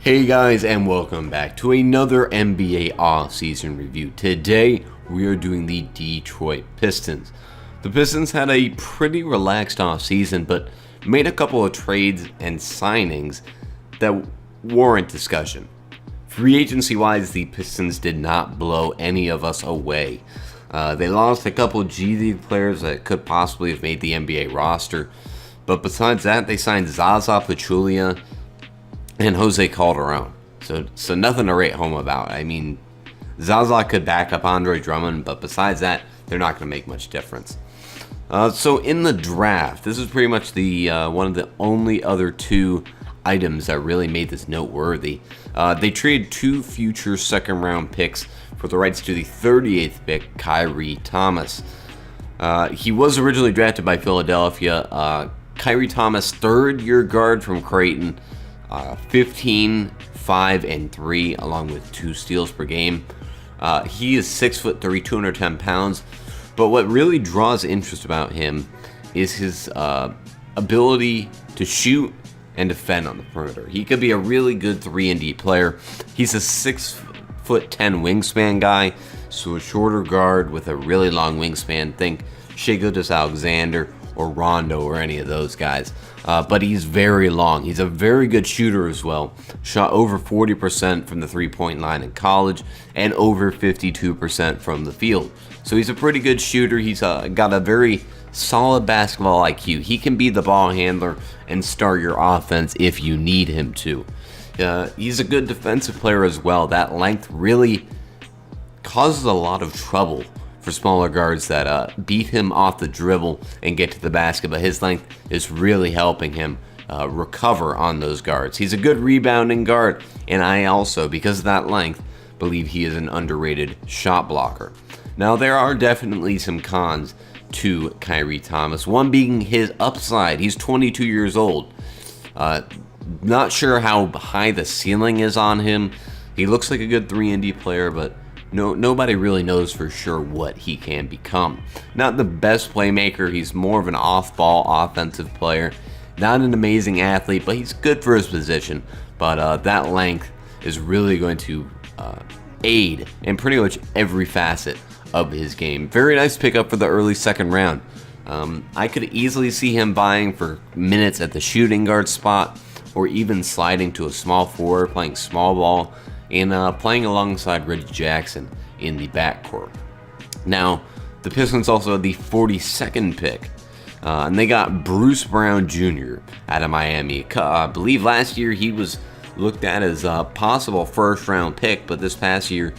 Hey guys, and welcome back to another NBA offseason review. Today we are doing the Detroit Pistons. The Pistons had a pretty relaxed offseason, but made a couple of trades and signings that warrant discussion. Free agency wise, the Pistons did not blow any of us away. They lost a couple G League players that could possibly have made the NBA roster, but besides that, they signed Zaza Pachulia and Jose Calderon. So nothing to write home about. I mean, Zaza could back up Andre Drummond, but besides that, they're not going to make much difference. So in the draft, this is pretty much the one of the only other two items that really made this noteworthy. They traded two future second-round picks for the rights to the 38th pick, Kyrie Thomas. He was originally drafted by Philadelphia. Kyrie Thomas, third-year guard from Creighton. 15, 5, and 3, along with 2 steals per game. He is 6'3", 210 pounds. But what really draws interest about him is his ability to shoot and defend on the perimeter. He could be a really good 3-and-D player. He's a 6'10" wingspan guy, so a shorter guard with a really long wingspan. Think Shai Gilgeous-Alexander or Rondo or any of those guys. But he's very long. He's a very good shooter as well. Shot over 40% from the three-point line in college and over 52% from the field. So he's a pretty good shooter. He's got a very solid basketball IQ. He can be the ball handler and start your offense if you need him to. He's a good defensive player as well. That length really causes a lot of trouble for smaller guards that beat him off the dribble and get to the basket, but his length is really helping him recover on those guards. He's a good rebounding guard, and I also, because of that length, believe he is an underrated shot blocker. Now, there are definitely some cons to Kyrie Thomas, one being his upside. He's 22 years old. Not sure how high the ceiling is on him. He looks like a good 3-and-D player, but nobody really knows for sure what he can become. Not the best playmaker. He's more of an off-ball offensive player. Not an amazing athlete, but he's good for his position. But that length is really going to aid in pretty much every facet of his game. Very nice pickup for the early second round. I could easily see him buying for minutes at the shooting guard spot, or even sliding to a small forward, playing small ball, and playing alongside Reggie Jackson in the backcourt. Now, the Pistons also had the 42nd pick, and they got Bruce Brown Jr. out of Miami. I believe last year he was looked at as a possible first-round pick, but this past year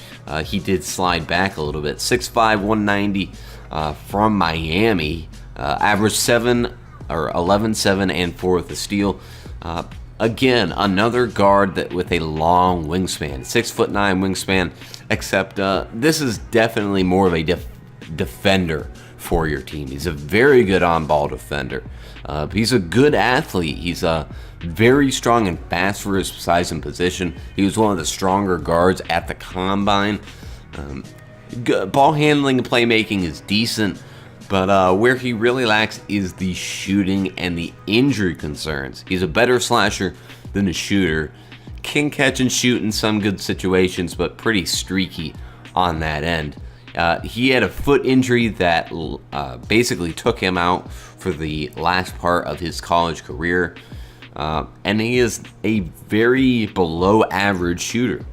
he did slide back a little bit. 6'5", 190 from Miami, averaged 11, 7, and 4 with a steal. Again, another guard that with a long wingspan, 6'9" wingspan, except this is definitely more of a defender for your team. He's a very good on-ball defender. He's a good athlete. He's very strong and fast for his size and position. He was one of the stronger guards at the combine. Ball handling and playmaking is decent, but where he really lacks is the shooting and the injury concerns. He's a better slasher than a shooter. Can catch and shoot in some good situations, but pretty streaky on that end. He had a foot injury that basically took him out for the last part of his college career. And he is a very below average shooter.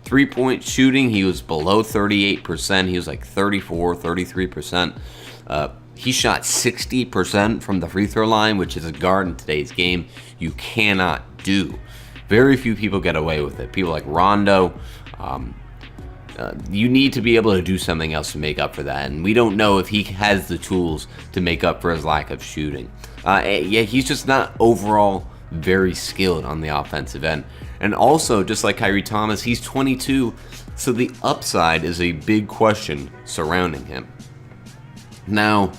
3-point shooting, he was below 38%. He was like 34, 33%. He shot 60% from the free throw line, which is a guard in today's game you cannot do. Very few people get away with it. People like Rondo, you need to be able to do something else to make up for that, and we don't know if he has the tools to make up for his lack of shooting. He's just not overall very skilled on the offensive end. And also, just like Kyrie Thomas, he's 22, so the upside is a big question surrounding him. Now,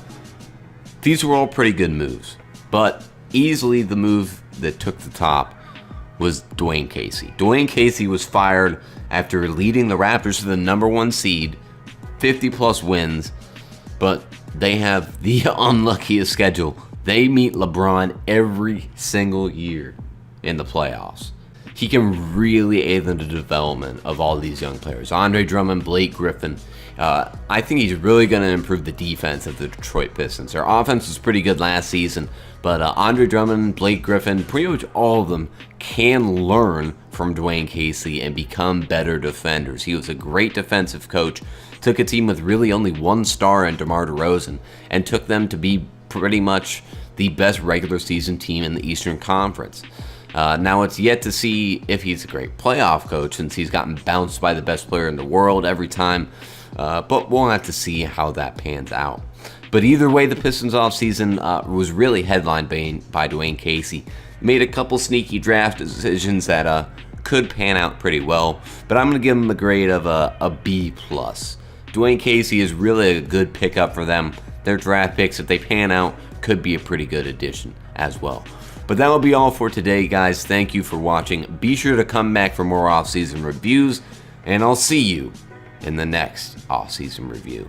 these were all pretty good moves, but easily the move that took the top was Dwayne Casey. Dwayne Casey was fired after leading the Raptors to the #1 seed, 50-plus wins, but they have the unluckiest schedule. They meet LeBron every single year in the playoffs. he can really aid in the development of all these young players. Andre Drummond, Blake Griffin. I think he's really going to improve the defense of the Detroit Pistons. Their offense was pretty good last season, but Andre Drummond, Blake Griffin, pretty much all of them can learn from Dwayne Casey and become better defenders. He was a great defensive coach, took a team with really only one star in DeMar DeRozan, and took them to be pretty much the best regular season team in the Eastern Conference. Now it's yet to see if he's a great playoff coach, since he's gotten bounced by the best player in the world every time. But we'll have to see how that pans out. But either way, the Pistons offseason was really headlined by Dwayne Casey. Made a couple sneaky draft decisions that could pan out pretty well, but I'm going to give him a grade of a B+. Dwayne Casey is really a good pickup for them. Their draft picks, if they pan out, could be a pretty good addition as well. But that will be all for today, guys. Thank you for watching. Be sure to come back for more offseason reviews, and I'll see you in the next offseason review.